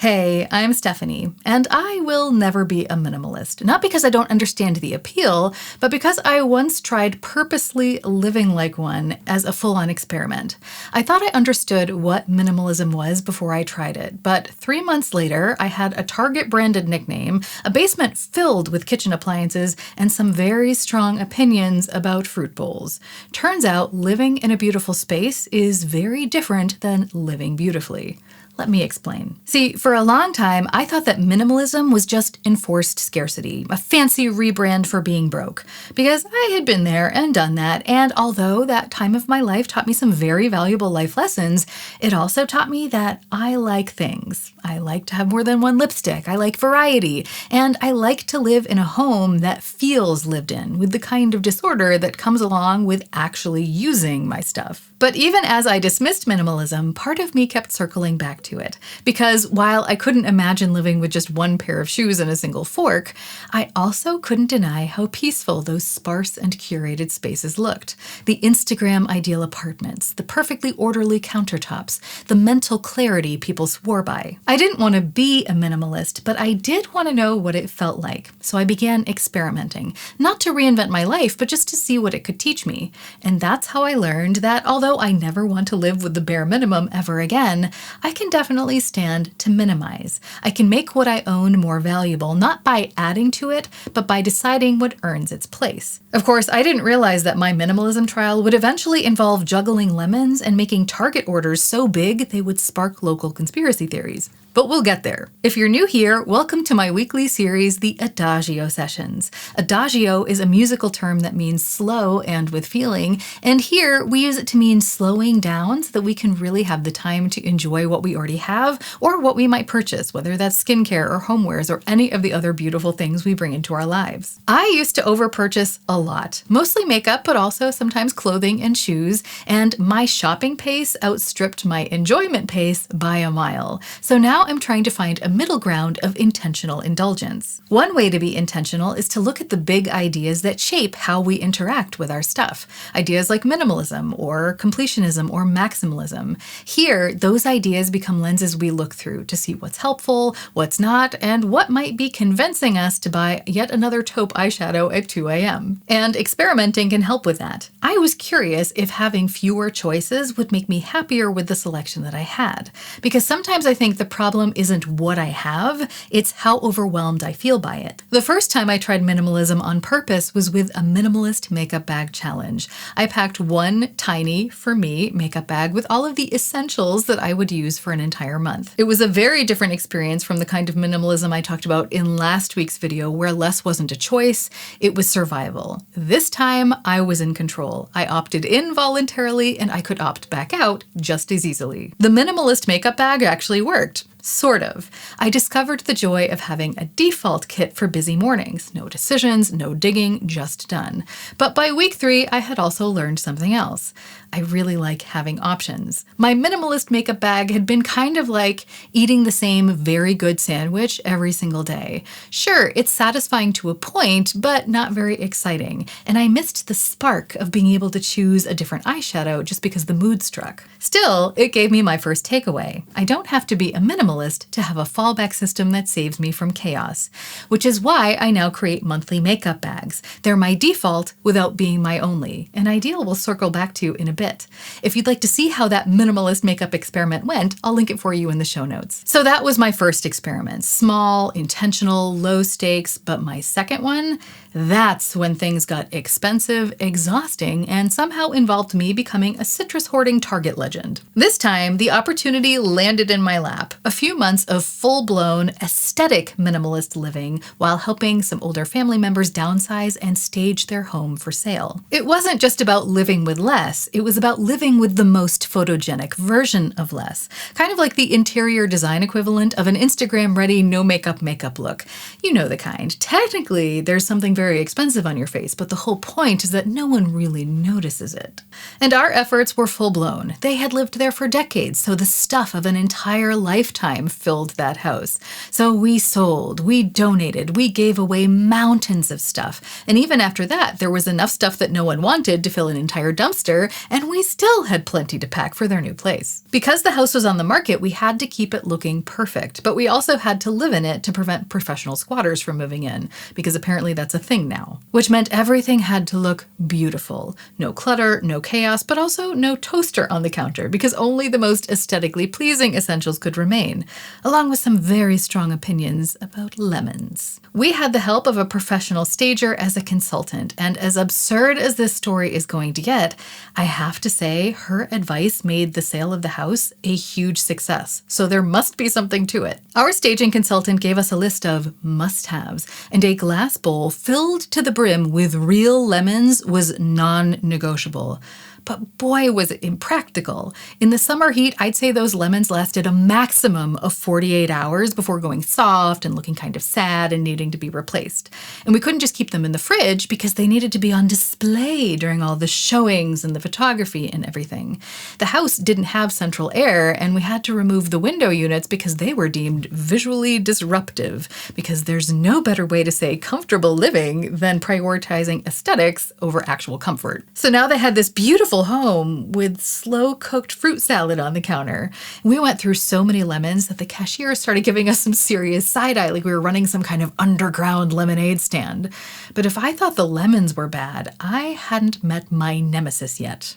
Hey, I'm Stephanie, and I will never be a minimalist. Not because I don't understand the appeal, but because I once tried purposely living like one as a full-on experiment. I thought I understood what minimalism was before I tried it, but 3 months later, I had a Target-branded nickname, a basement filled with kitchen appliances, and some very strong opinions about fruit bowls. Turns out, living in a beautiful space is very different than living beautifully. Let me explain. See, for a long time, I thought that minimalism was just enforced scarcity, a fancy rebrand for being broke, because I had been there and done that, and although that time of my life taught me some very valuable life lessons, it also taught me that I like things. I like to have more than one lipstick, I like variety, and I like to live in a home that feels lived in, with the kind of disorder that comes along with actually using my stuff. But even as I dismissed minimalism, part of me kept circling back to it. Because while I couldn't imagine living with just one pair of shoes and a single fork, I also couldn't deny how peaceful those sparse and curated spaces looked. The Instagram ideal apartments, the perfectly orderly countertops, the mental clarity people swore by. I didn't want to be a minimalist, but I did want to know what it felt like. So I began experimenting, not to reinvent my life, but just to see what it could teach me. And that's how I learned that although I never want to live with the bare minimum ever again, I can definitely stand to minimize. I can make what I own more valuable, not by adding to it, but by deciding what earns its place. Of course, I didn't realize that my minimalism trial would eventually involve juggling lemons and making Target orders so big they would spark local conspiracy theories. But we'll get there. If you're new here, welcome to my weekly series, the Adagio Sessions. Adagio is a musical term that means slow and with feeling, and here we use it to mean slowing down so that we can really have the time to enjoy what we already have or what we might purchase, whether that's skincare or homewares or any of the other beautiful things we bring into our lives. I used to overpurchase a lot, mostly makeup, but also sometimes clothing and shoes, and my shopping pace outstripped my enjoyment pace by a mile. So now I'm trying to find a middle ground of intentional indulgence. One way to be intentional is to look at the big ideas that shape how we interact with our stuff. Ideas like minimalism or completionism or maximalism. Here, those ideas become lenses we look through to see what's helpful, what's not, and what might be convincing us to buy yet another taupe eyeshadow at 2 a.m. And experimenting can help with that. I was curious if having fewer choices would make me happier with the selection that I had. Because sometimes I think the problem isn't what I have, it's how overwhelmed I feel by it. The first time I tried minimalism on purpose was with a minimalist makeup bag challenge. I packed one tiny, for me, makeup bag with all of the essentials that I would use for an entire month. It was a very different experience from the kind of minimalism I talked about in last week's video where less wasn't a choice, it was survival. This time, I was in control. I opted in voluntarily and I could opt back out just as easily. The minimalist makeup bag actually worked. Sort of. I discovered the joy of having a default kit for busy mornings. No decisions, no digging, just done. But by week 3, I had also learned something else. I really like having options. My minimalist makeup bag had been kind of like eating the same very good sandwich every single day. Sure, it's satisfying to a point, but not very exciting. And I missed the spark of being able to choose a different eyeshadow just because the mood struck. Still, it gave me my first takeaway. I don't have to be a minimalist to have a fallback system that saves me from chaos, which is why I now create monthly makeup bags. They're my default without being my only, an ideal we'll circle back to in a bit. If you'd like to see how that minimalist makeup experiment went, I'll link it for you in the show notes. So that was my first experiment. Small, intentional, low stakes, but my second one, that's when things got expensive, exhausting, and somehow involved me becoming a citrus hoarding Target legend. This time, the opportunity landed in my lap. A few months of full-blown, aesthetic minimalist living while helping some older family members downsize and stage their home for sale. It wasn't just about living with less, it was about living with the most photogenic version of less. Kind of like the interior design equivalent of an Instagram-ready no-makeup look. You know the kind. Technically, there's something very expensive on your face, but the whole point is that no one really notices it. And our efforts were full-blown. They had lived there for decades, so the stuff of an entire lifetime filled that house. So we sold, we donated, we gave away mountains of stuff. And even after that, there was enough stuff that no one wanted to fill an entire dumpster, and and we still had plenty to pack for their new place. Because the house was on the market, we had to keep it looking perfect, but we also had to live in it to prevent professional squatters from moving in, because apparently that's a thing now. Which meant everything had to look beautiful. No clutter, no chaos, but also no toaster on the counter, because only the most aesthetically pleasing essentials could remain, along with some very strong opinions about lemons. We had the help of a professional stager as a consultant, and as absurd as this story is going to get, I have to say her advice made the sale of the house a huge success, so there must be something to it. Our staging consultant gave us a list of must-haves, and a glass bowl filled to the brim with real lemons was non-negotiable. But boy, was it impractical. In the summer heat, I'd say those lemons lasted a maximum of 48 hours before going soft and looking kind of sad and needing to be replaced. And we couldn't just keep them in the fridge because they needed to be on display during all the showings and the photography and everything. The house didn't have central air, and we had to remove the window units because they were deemed visually disruptive, because there's no better way to say comfortable living than prioritizing aesthetics over actual comfort. So now they had this beautiful home with slow-cooked fruit salad on the counter. We went through so many lemons that the cashier started giving us some serious side-eye, like we were running some kind of underground lemonade stand. But if I thought the lemons were bad, I hadn't met my nemesis yet: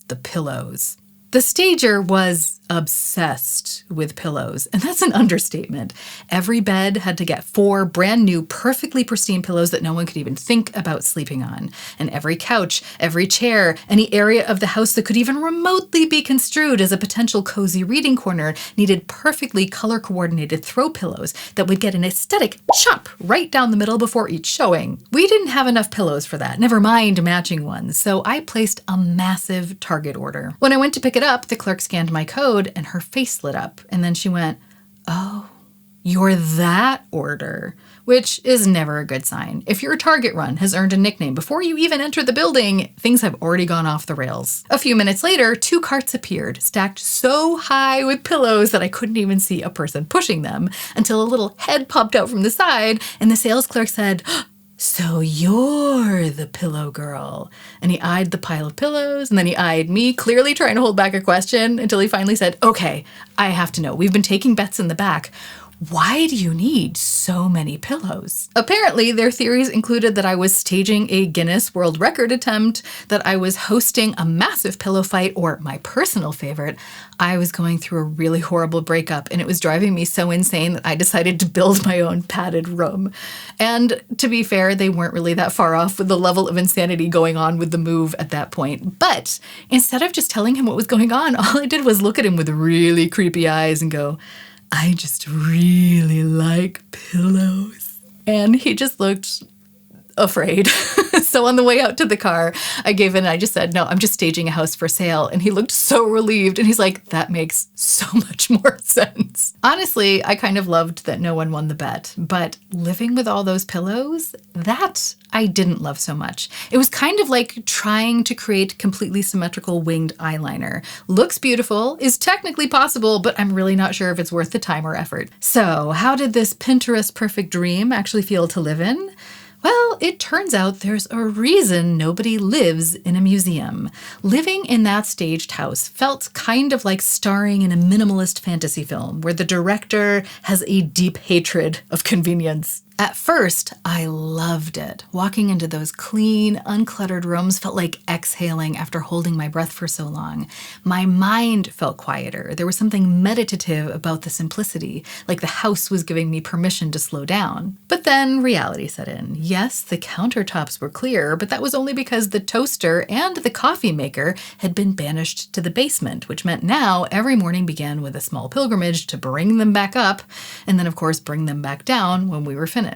the pillows. The stager was obsessed with pillows, and that's an understatement. Every bed had to get 4 brand new, perfectly pristine pillows that no one could even think about sleeping on. And every couch, every chair, any area of the house that could even remotely be construed as a potential cozy reading corner needed perfectly color-coordinated throw pillows that would get an aesthetic chop right down the middle before each showing. We didn't have enough pillows for that, never mind matching ones, so I placed a massive Target order. When I went to pick it up, the clerk scanned my code and her face lit up, and then she went, "Oh, you're that order," which is never a good sign. If your Target run has earned a nickname before you even enter the building, things have already gone off the rails. A few minutes later, 2 carts appeared, stacked so high with pillows that I couldn't even see a person pushing them, until a little head popped out from the side, and the sales clerk said, "So you're the pillow girl." And he eyed the pile of pillows, and then he eyed me, clearly trying to hold back a question, until he finally said, "Okay, I have to know. We've been taking bets in the back. Why do you need so many pillows?" Apparently, their theories included that I was staging a Guinness World Record attempt, that I was hosting a massive pillow fight, or my personal favorite, I was going through a really horrible breakup, and it was driving me so insane that I decided to build my own padded room. And to be fair, they weren't really that far off with the level of insanity going on with the move at that point. But instead of just telling him what was going on, all I did was look at him with really creepy eyes and go, "I just really like pillows." And he just looked afraid. So on the way out to the car, I gave in and I just said, "No, I'm just staging a house for sale." And he looked so relieved, and he's like, "That makes so much more sense." Honestly, I kind of loved that no one won the bet, but living with all those pillows, that I didn't love so much. It was kind of like trying to create completely symmetrical winged eyeliner. Looks beautiful, is technically possible, but I'm really not sure if it's worth the time or effort. So how did this Pinterest perfect dream actually feel to live in? Well, it turns out there's a reason nobody lives in a museum. Living in that staged house felt kind of like starring in a minimalist fantasy film where the director has a deep hatred of convenience. At first, I loved it. Walking into those clean, uncluttered rooms felt like exhaling after holding my breath for so long. My mind felt quieter. There was something meditative about the simplicity, like the house was giving me permission to slow down. But then reality set in. Yes, the countertops were clear, but that was only because the toaster and the coffee maker had been banished to the basement, which meant now every morning began with a small pilgrimage to bring them back up, and then of course bring them back down when we were finished.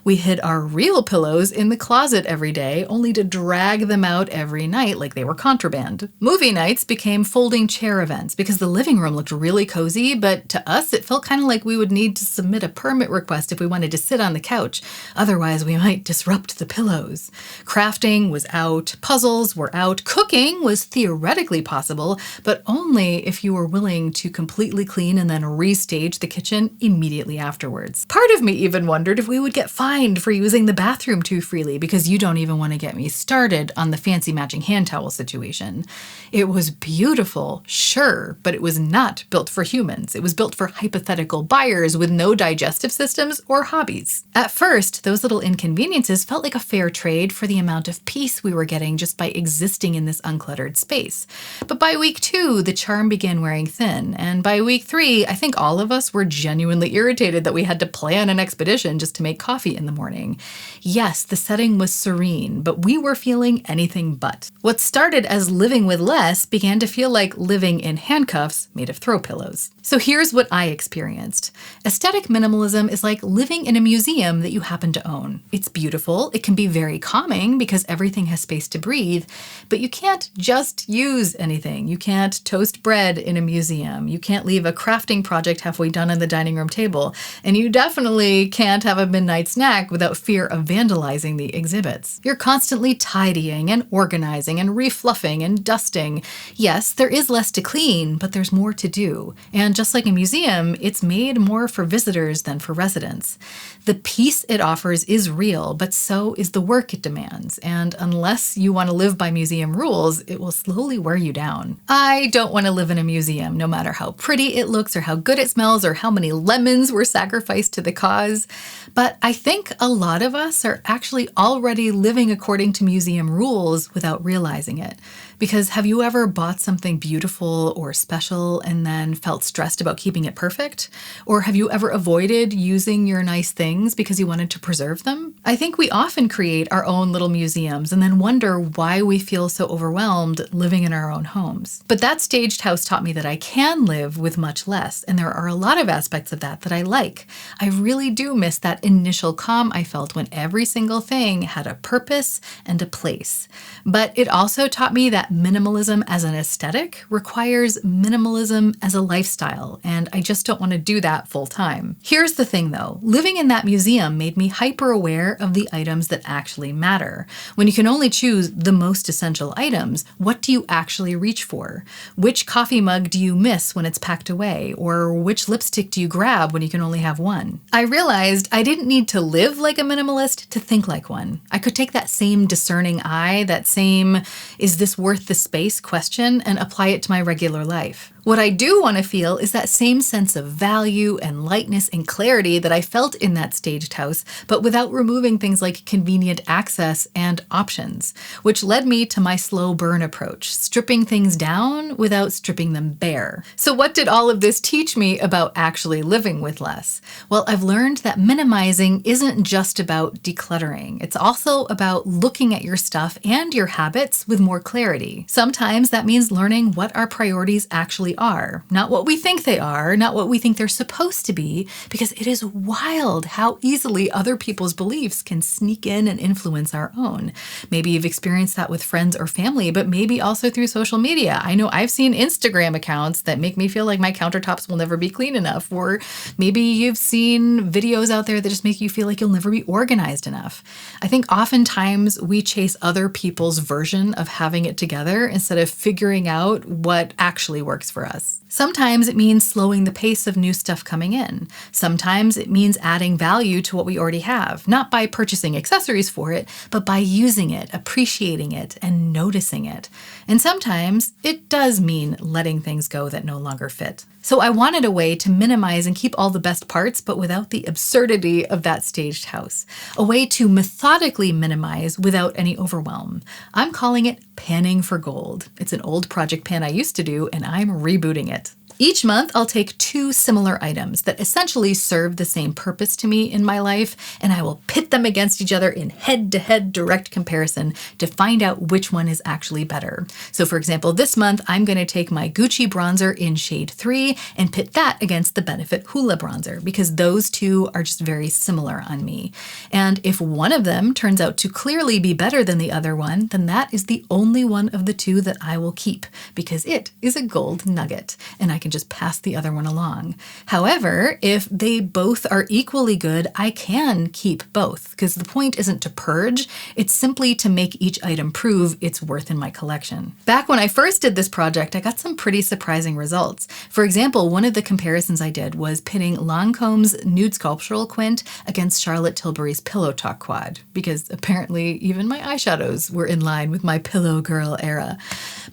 We hid our real pillows in the closet every day, only to drag them out every night like they were contraband. Movie nights became folding chair events because the living room looked really cozy, but to us it felt kind of like we would need to submit a permit request if we wanted to sit on the couch. Otherwise, we might disrupt the pillows. Crafting was out, puzzles were out, cooking was theoretically possible, but only if you were willing to completely clean and then restage the kitchen immediately afterwards. Part of me even wondered if if we would get fined for using the bathroom too freely, because you don't even want to get me started on the fancy matching hand towel situation. It was beautiful, sure, but it was not built for humans. It was built for hypothetical buyers with no digestive systems or hobbies. At first, those little inconveniences felt like a fair trade for the amount of peace we were getting just by existing in this uncluttered space. But by week 2, the charm began wearing thin, and by week 3, I think all of us were genuinely irritated that we had to plan an expedition just to make coffee in the morning. Yes, the setting was serene, but we were feeling anything but. What started as living with less began to feel like living in handcuffs made of throw pillows. So here's what I experienced. Aesthetic minimalism is like living in a museum that you happen to own. It's beautiful, it can be very calming because everything has space to breathe, but you can't just use anything. You can't toast bread in a museum. You can't leave a crafting project halfway done on the dining room table. And you definitely can't have a midnight snack without fear of vandalizing the exhibits. You're constantly tidying and organizing and refluffing and dusting. Yes, there is less to clean, but there's more to do. And just like a museum, it's made more for visitors than for residents. The peace it offers is real, but so is the work it demands. And unless you want to live by museum rules, it will slowly wear you down. I don't want to live in a museum, no matter how pretty it looks or how good it smells or how many lemons were sacrificed to the cause. But I think a lot of us are actually already living according to museum rules without realizing it. Because have you ever bought something beautiful or special and then felt stressed about keeping it perfect? Or have you ever avoided using your nice things because you wanted to preserve them? I think we often create our own little museums and then wonder why we feel so overwhelmed living in our own homes. But that staged house taught me that I can live with much less, and there are a lot of aspects of that I like. I really do miss that initial calm I felt when every single thing had a purpose and a place. But it also taught me that minimalism as an aesthetic requires minimalism as a lifestyle, and I just don't want to do that full time. Here's the thing though, living in that museum made me hyper aware of the items that actually matter. When you can only choose the most essential items, what do you actually reach for? Which coffee mug do you miss when it's packed away? Or which lipstick do you grab when you can only have one? I realized I didn't need to live like a minimalist to think like one. I could take that same discerning eye, that same, is this worth the space question, and apply it to my regular life. What I do want to feel is that same sense of value and lightness and clarity that I felt in that staged house, but without removing things like convenient access and options, which led me to my slow burn approach, stripping things down without stripping them bare. So what did all of this teach me about actually living with less? Well, I've learned that minimizing isn't just about decluttering. It's also about looking at your stuff and your habits with more clarity. Sometimes that means learning what our priorities actually are, not what we think they are, not what we think they're supposed to be, because it is wild how easily other people's beliefs can sneak in and influence our own. Maybe you've experienced that with friends or family, but maybe also through social media. I know I've seen Instagram accounts that make me feel like my countertops will never be clean enough, or maybe you've seen videos out there that just make you feel like you'll never be organized enough. I think oftentimes we chase other people's version of having it together instead of figuring out what actually works for us. Sometimes it means slowing the pace of new stuff coming in. Sometimes it means adding value to what we already have, not by purchasing accessories for it, but by using it, appreciating it, and noticing it. And sometimes it does mean letting things go that no longer fit. So I wanted a way to minimize and keep all the best parts, but without the absurdity of that staged house. A way to methodically minimize without any overwhelm. I'm calling it panning for gold. It's an old project pan I used to do, and I'm rebooting it. Each month, I'll take 2 similar items that essentially serve the same purpose to me in my life, and I will pit them against each other in head-to-head direct comparison to find out which one is actually better. So for example, this month, I'm going to take my Gucci bronzer in shade 3 and pit that against the Benefit Hoola bronzer, because those two are just very similar on me. And if one of them turns out to clearly be better than the other one, then that is the only one of the 2 that I will keep, because it is a gold nugget, and I can can just pass the other one along. However, if they both are equally good, I can keep both, because the point isn't to purge, it's simply to make each item prove its worth in my collection. Back when I first did this project, I got some pretty surprising results. For example, one of the comparisons I did was pitting Lancome's nude sculptural quint against Charlotte Tilbury's Pillow Talk quad, because apparently even my eyeshadows were in line with my pillow girl era.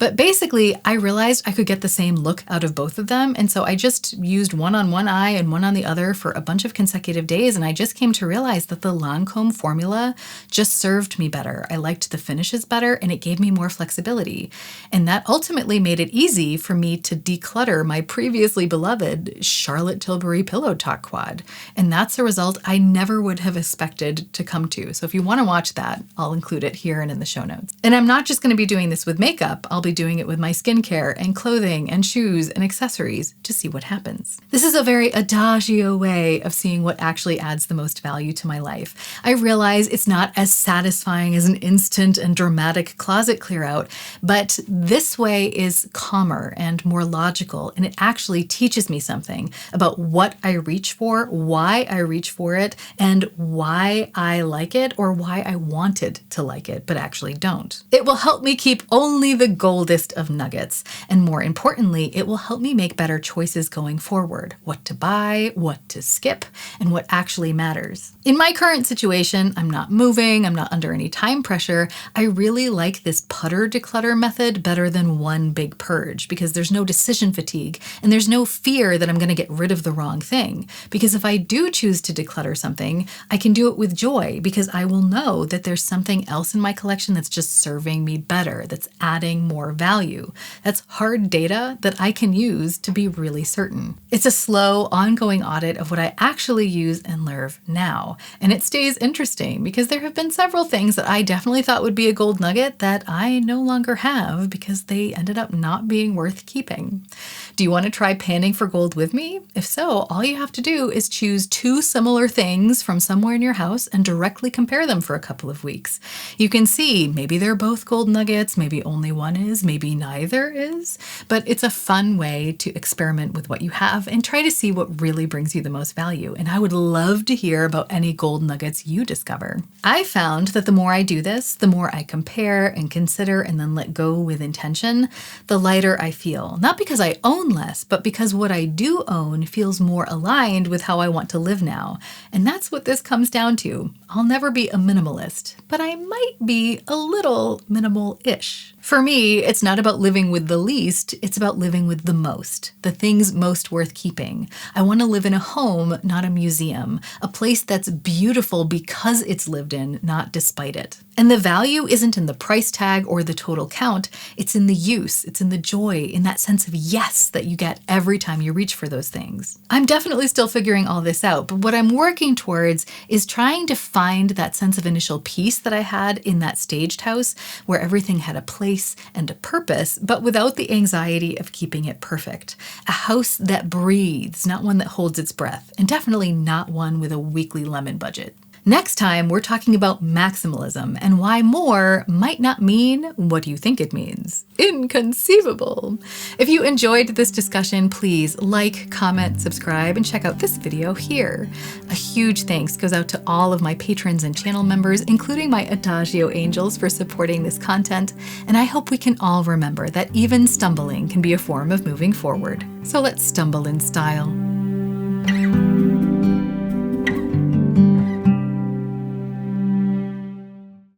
But basically, I realized I could get the same look out of both of them, and so I just used one on one eye and one on the other for a bunch of consecutive days, and I just came to realize that the Lancome formula just served me better. I liked the finishes better, and it gave me more flexibility. And that ultimately made it easy for me to declutter my previously beloved Charlotte Tilbury Pillow Talk quad. And that's a result I never would have expected to come to. So if you want to watch that, I'll include it here and in the show notes. And I'm not just going to be doing this with makeup. I'll be doing it with my skincare and clothing and shoes and accessories to see what happens. This is a very adagio way of seeing what actually adds the most value to my life. I realize it's not as satisfying as an instant and dramatic closet clear out, but this way is calmer and more logical, and it actually teaches me something about what I reach for, why I reach for it, and why I like it or why I wanted to like it, but actually don't. It will help me keep only the goldest of nuggets, and more importantly, it will help me make better choices going forward, what to buy, what to skip, and what actually matters. In my current situation, I'm not moving, I'm not under any time pressure. I really like this putter declutter method better than one big purge, because there's no decision fatigue and there's no fear that I'm going to get rid of the wrong thing. Because if I do choose to declutter something, I can do it with joy, because I will know that there's something else in my collection that's just serving me better, that's adding more value. That's hard data that I can use to be really certain. It's a slow, ongoing audit of what I actually use and love now. And it stays interesting because there have been several things that I definitely thought would be a gold nugget that I no longer have because they ended up not being worth keeping. Do you want to try panning for gold with me? If so, all you have to do is choose two similar things from somewhere in your house and directly compare them for a couple of weeks. You can see maybe they're both gold nuggets, maybe only one is, maybe neither is, but it's a fun way to experiment with what you have and try to see what really brings you the most value. And I would love to hear about any gold nuggets you discover. I found that the more I do this, the more I compare and consider and then let go with intention, the lighter I feel. Not because I own less, but because what I do own feels more aligned with how I want to live now. And that's what this comes down to. I'll never be a minimalist, but I might be a little minimal-ish. For me, it's not about living with the least, it's about living with the most, the things most worth keeping. I want to live in a home, not a museum, a place that's beautiful because it's lived in, not despite it. And the value isn't in the price tag or the total count, it's in the use, it's in the joy, in that sense of yes that you get every time you reach for those things. I'm definitely still figuring all this out, but what I'm working towards is trying to find that sense of initial peace that I had in that staged house where everything had a place and a purpose, but without the anxiety of keeping it perfect. A house that breathes, not one that holds its breath, and definitely not one with a weekly lemon budget. Next time, we're talking about maximalism and why more might not mean what you think it means. Inconceivable! If you enjoyed this discussion, please like, comment, subscribe, and check out this video here. A huge thanks goes out to all of my patrons and channel members, including my Adagio angels, for supporting this content, and I hope we can all remember that even stumbling can be a form of moving forward. So let's stumble in style.